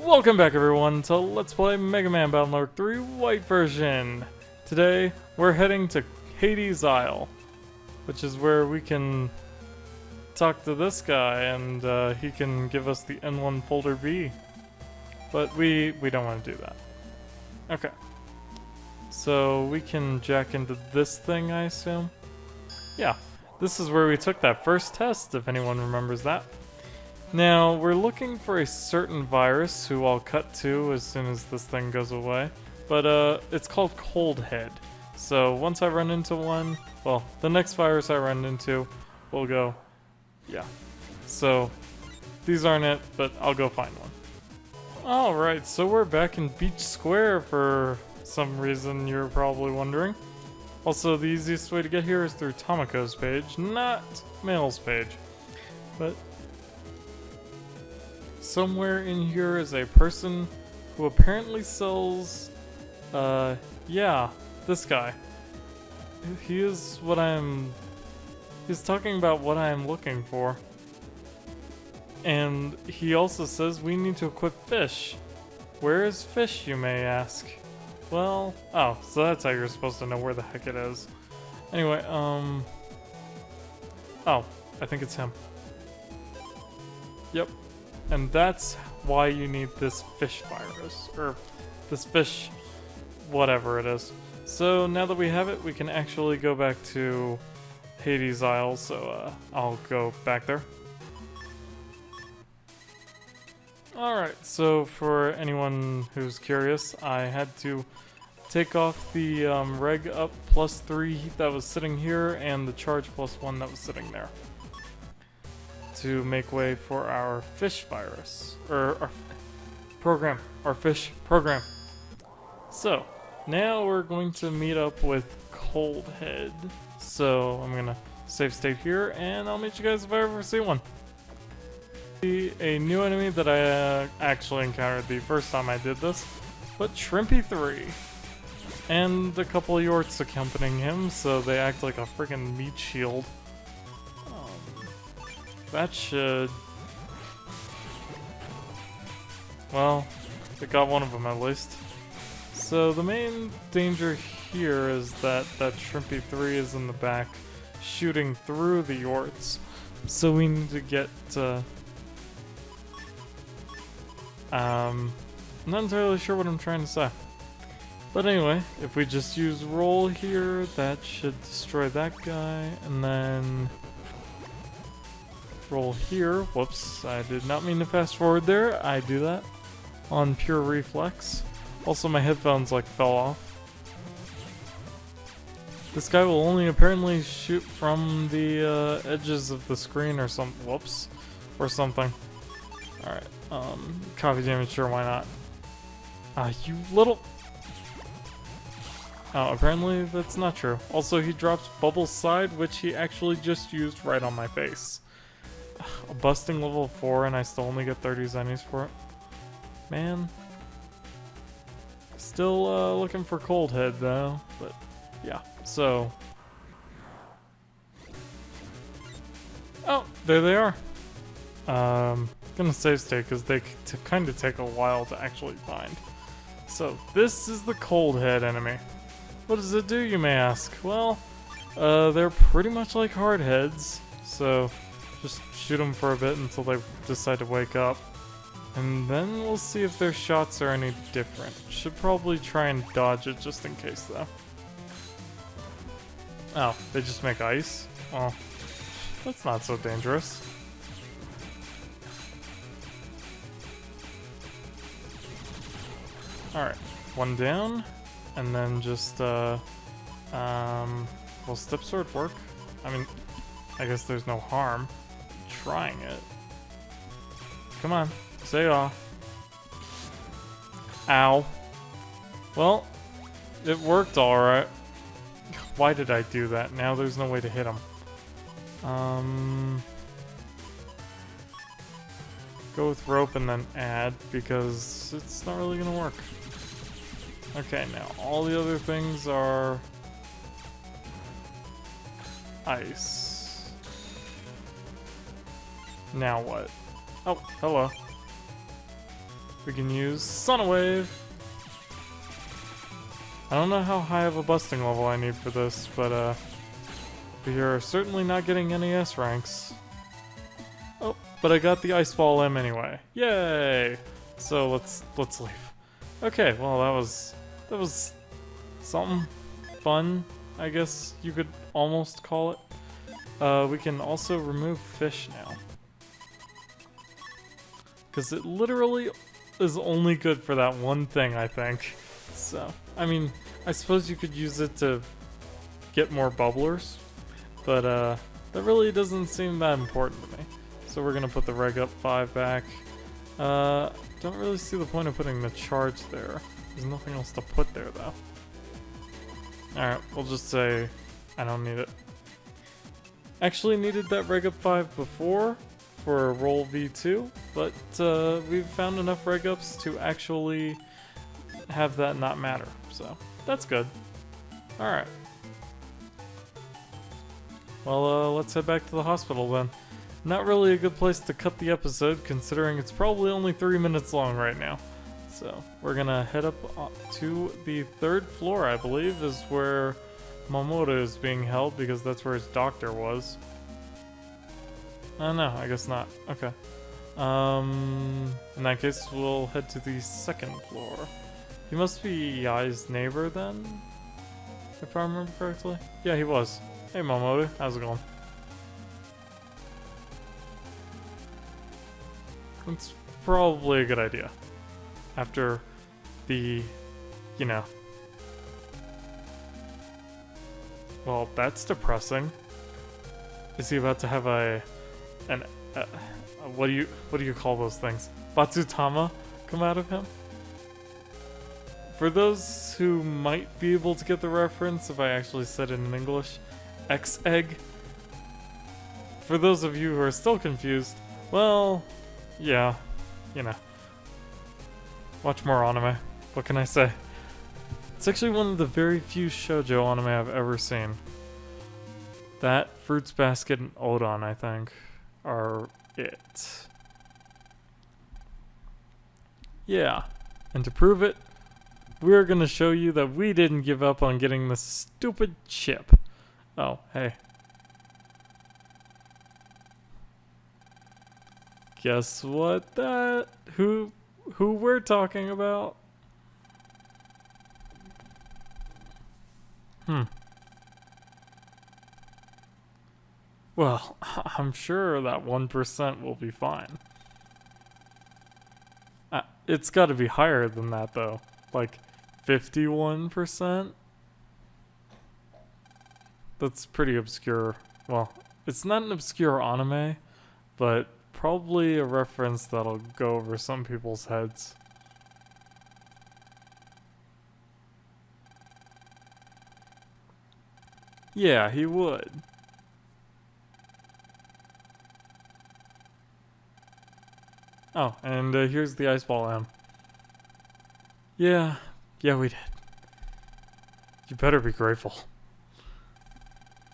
Welcome back everyone to Let's Play Mega Man Battle Network 3 White version. Today we're heading to Hades Isle, which is where we can talk to this guy and he can give us the N1 folder B. But we don't want to do that. Okay. So we can jack into this thing, I assume? Yeah. This is where we took that first test, if anyone remembers that. Now, we're looking for a certain virus who I'll cut to as soon as this thing goes away. But, it's called Cold Head. So, once I run into one, well, the next virus I run into will go, yeah. So, these aren't it, but I'll go find one. Alright, so we're back in Beach Square for some reason you're probably wondering. Also, the easiest way to get here is through Tomoko's page, not Mail's page. But somewhere in here is a person who apparently sells, yeah, this guy. He's talking about what I'm looking for. And he also says we need to equip fish. Where is fish, you may ask? Well, oh, so that's how you're supposed to know where the heck it is. Anyway, oh, I think it's him. Yep. And that's why you need this fish virus, or this fish, whatever it is. So now that we have it, we can actually go back to Hades Isle, so I'll go back there. Alright, so for anyone who's curious, I had to take off the reg up +3 that was sitting here and the charge +1 that was sitting there to make way for our fish virus, or our program, our fish program. So, now we're going to meet up with Cold Head. So, I'm gonna save state here, and I'll meet you guys if I ever see one. A new enemy that I actually encountered the first time I did this, but Shrimpy 3. And a couple of Yorts accompanying him, so they act like a freaking meat shield. That should... well, it got one of them at least. So the main danger here is that Shrimpy 3 is in the back, shooting through the Yorts. So we need to get... I'm not entirely sure what I'm trying to say. But anyway, if we just use roll here, that should destroy that guy, and then roll here. Whoops, I did not mean to fast forward there. I do that on pure reflex. Also, my headphones like fell off. This guy will only apparently shoot from the edges of the screen or some. Whoops, or something. All right, copy damage, sure, why not? You little. Oh, apparently that's not true. Also, he drops Bubble's side, which he actually just used right on my face. A busting level 4 and I still only get 30 zennies for it. Man. Still looking for Cold Head though, but yeah, so. Oh, there they are. Gonna save state because they kind of take a while to actually find. So this is the Cold Head enemy. What does it do, you may ask? Well, they're pretty much like hard heads, so just shoot them for a bit until they decide to wake up. And then we'll see if their shots are any different. Should probably try and dodge it just in case, though. Oh, they just make ice? Well, that's not so dangerous. Alright, one down. And then just, will Step Sword work? I mean, I guess there's no harm trying it. Come on, say aw. Ow. Well, it worked alright. Why did I do that? Now there's no way to hit him. Go with rope and then add, because it's not really gonna work. Okay, now all the other things are ice. Now what? Oh, hello. we can use Sun Wave. I don't know how high of a busting level I need for this, but we are certainly not getting any S ranks. Oh, but I got the IceBall M anyway. Yay! So let's leave. Okay, well that was something fun, I guess you could almost call it. We can also remove fish now. Because it literally is only good for that one thing, I think. So, I mean, I suppose you could use it to get more bubblers, but that really doesn't seem that important to me. So we're gonna put the Reg Up 5 back. Don't really see the point of putting the charge there. There's nothing else to put there though. Alright, we'll just say I don't need it. Actually needed that Reg Up 5 before for Roll V2, but we've found enough Reg Ups to actually have that not matter, so that's good. Alright. Well, let's head back to the hospital then. Not really a good place to cut the episode, considering it's probably only 3 minutes long right now. So, we're gonna head up to the 3rd floor, I believe, is where Mamoru is being held, because that's where his doctor was. No, I guess not. Okay. In that case, we'll head to the 2nd floor. He must be Yai's neighbor then, if I remember correctly. Yeah, he was. Hey Mamoru, how's it going? It's probably a good idea. After the, you know. Well, that's depressing. Is he about to have what do you call those things? Batsutama come out of him? For those who might be able to get the reference, if I actually said it in English, X-Egg. For those of you who are still confused, well, yeah, you know. Watch more anime. What can I say? It's actually one of the very few shoujo anime I've ever seen. That, Fruits Basket, and Odon, I think, are it. Yeah, and to prove it, we're gonna show you that we didn't give up on getting this stupid chip. Oh, hey. Guess what who we're talking about? Well, I'm sure that 1% will be fine. It's gotta be higher than that though. Like 51%? That's pretty obscure. Well, it's not an obscure anime, but probably a reference that'll go over some people's heads. Yeah, he would. Oh, and here's the IceBall M. Yeah, we did. You better be grateful.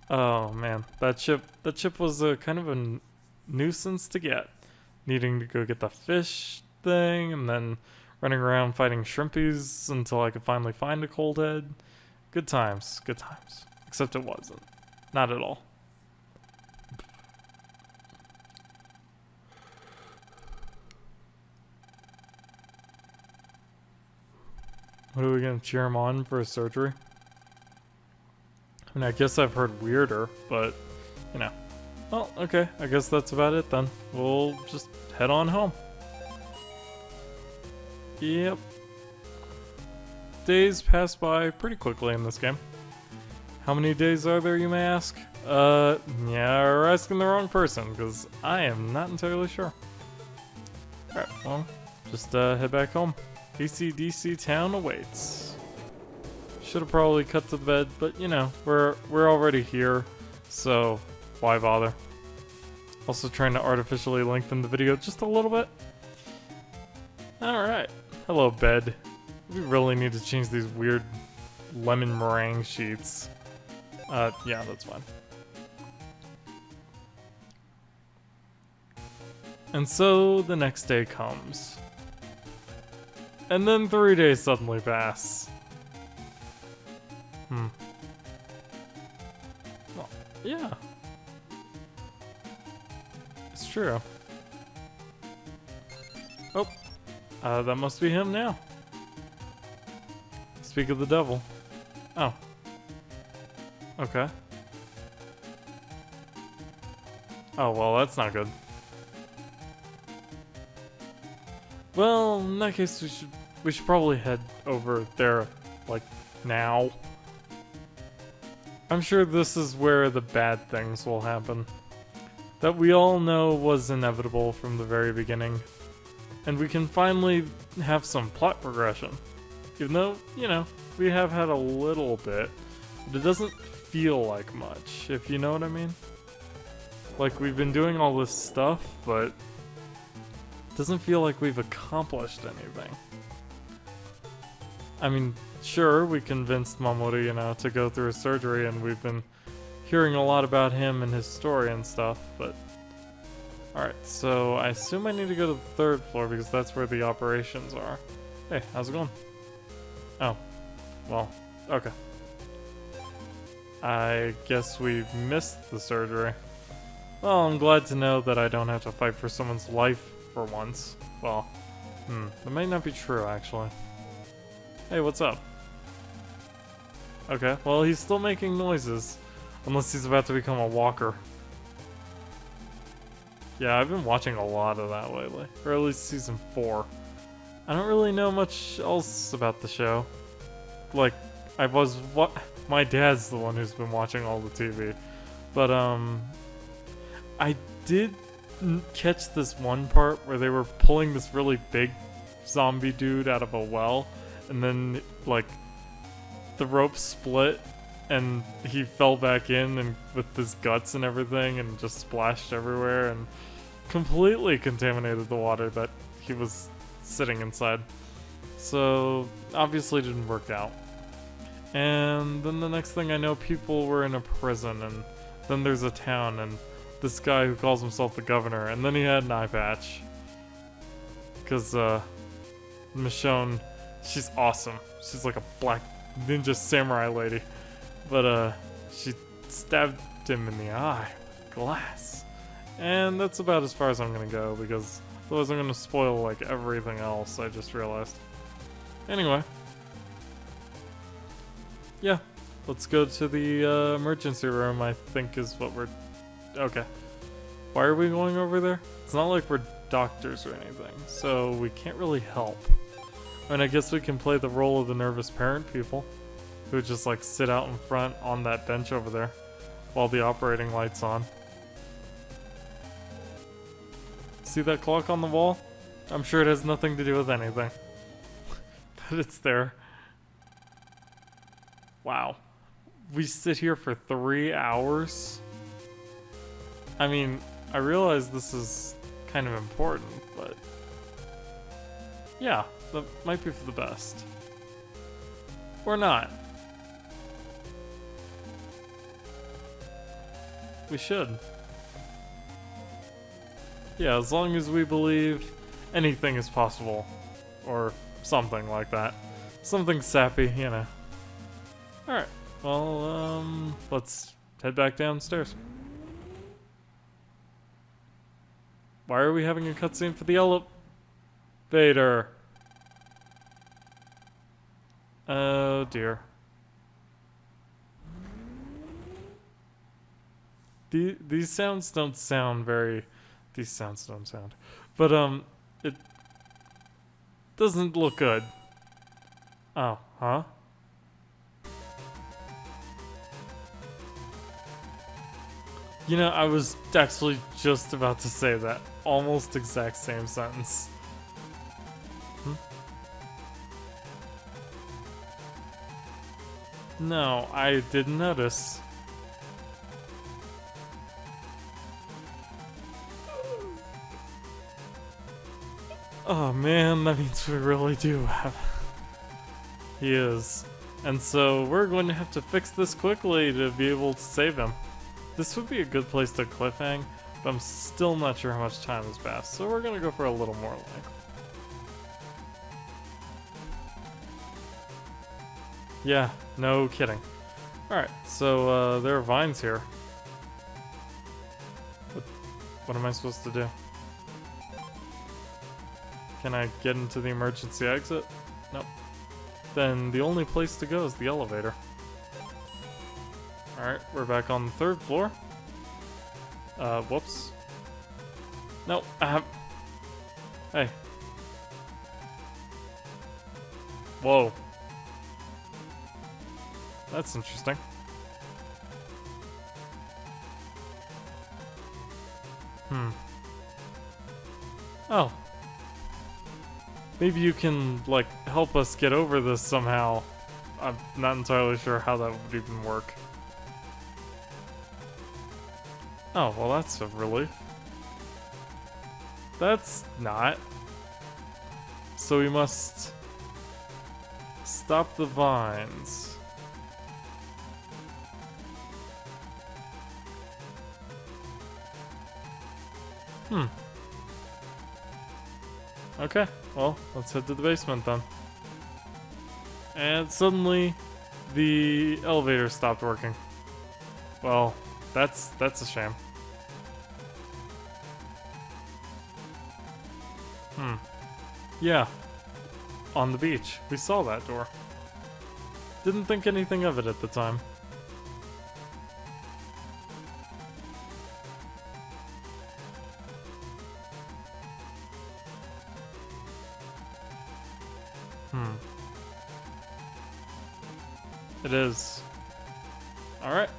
Oh man, that chip was kind of a nuisance to get. Needing to go get the fish thing, and then running around fighting shrimpies until I could finally find a cold head. Good times, good times. Except it wasn't. Not at all. What are we gonna cheer him on for his surgery? I mean, I guess I've heard weirder, but, you know. Well, okay, I guess that's about it then. We'll just head on home. Yep. Days pass by pretty quickly in this game. How many days are there, you may ask? Yeah, we're asking the wrong person, because I am not entirely sure. Alright, well, just head back home. ACDC Town awaits. Should have probably cut to the bed, but you know, we're already here, so why bother? Also trying to artificially lengthen the video just a little bit. Alright, hello bed. We really need to change these weird lemon meringue sheets. Yeah, that's fine. And so the next day comes. And then 3 days suddenly pass. Well, yeah. It's true. Oh. That must be him now. Speak of the devil. Oh. Okay. Oh, well, that's not good. Well, in that case, we should probably head over there, like, now. I'm sure this is where the bad things will happen. That we all know was inevitable from the very beginning. And we can finally have some plot progression. Even though, you know, we have had a little bit, but it doesn't feel like much, if you know what I mean. Like, we've been doing all this stuff, but it doesn't feel like we've accomplished anything. I mean, sure, we convinced Mamoru, you know, to go through his surgery, and we've been hearing a lot about him and his story and stuff, but... Alright, so I assume I need to go to the 3rd floor because that's where the operations are. Hey, how's it going? Oh, well, okay. I guess we missed the surgery. Well, I'm glad to know that I don't have to fight for someone's life for once. Well, that might not be true, actually. Hey, what's up? Okay, well, he's still making noises. Unless he's about to become a walker. Yeah, I've been watching a lot of that lately. Or at least season 4. I don't really know much else about the show. Like, my dad's the one who's been watching all the TV. But, I did catch this one part where they were pulling this really big zombie dude out of a well, and then, like, the rope split, and he fell back in and with his guts and everything, and just splashed everywhere, and completely contaminated the water that he was sitting inside. So, obviously didn't work out. And then the next thing I know, people were in a prison, and then there's a town, and this guy who calls himself the governor, and then he had an eye patch. Because, Michonne, she's awesome. She's like a black ninja samurai lady. But, she stabbed him in the eye with glass. And that's about as far as I'm gonna go, because otherwise I'm gonna spoil, like, everything else, I just realized. Anyway. Yeah. Let's go to the, emergency room, I think is what we're... Okay. Why are we going over there? It's not like we're doctors or anything, so we can't really help. I mean, I guess we can play the role of the nervous parent people, who just like sit out in front on that bench over there, while the operating light's on. See that clock on the wall? I'm sure it has nothing to do with anything. But it's there. Wow. We sit here for 3 hours? I mean, I realize this is kind of important, but... yeah, that might be for the best. Or not. We should. Yeah, as long as we believe anything is possible. Or something like that. Something sappy, you know. Alright, well, let's head back downstairs. Why are we having a cutscene for the elevator? Oh dear. These sounds don't sound very... These sounds don't sound... But, it doesn't look good. Oh, huh? You know, I was actually just about to say that. Almost exact same sentence. No, I didn't notice. Oh man, that means we really do have... He is. And so we're going to have to fix this quickly to be able to save him. This would be a good place to cliffhang, but I'm still not sure how much time has passed, so we're gonna go for a little more length. Yeah, no kidding. Alright, so there are vines here. What am I supposed to do? Can I get into the emergency exit? Nope. Then the only place to go is the elevator. Alright, we're back on the 3rd floor. Whoops. No, Hey. Whoa. That's interesting. Oh. Maybe you can, like, help us get over this somehow. I'm not entirely sure how that would even work. Oh, well that's a relief. That's not. So we must stop the vines. Okay, well, let's head to the basement then. And suddenly, the elevator stopped working. Well, that's a shame. Yeah, on the beach. We saw that door. Didn't think anything of it at the time. It is. Alright.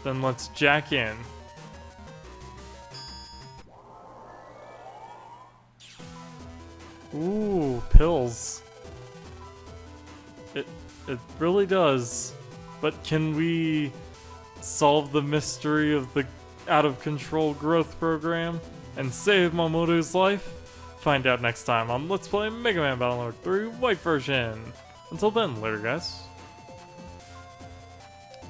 Then let's jack in. Ooh, pills. It really does. But can we solve the mystery of the out-of-control growth program and save Mamoru's life? Find out next time on Let's Play Mega Man Battle Network 3 White version. Until then, later guys.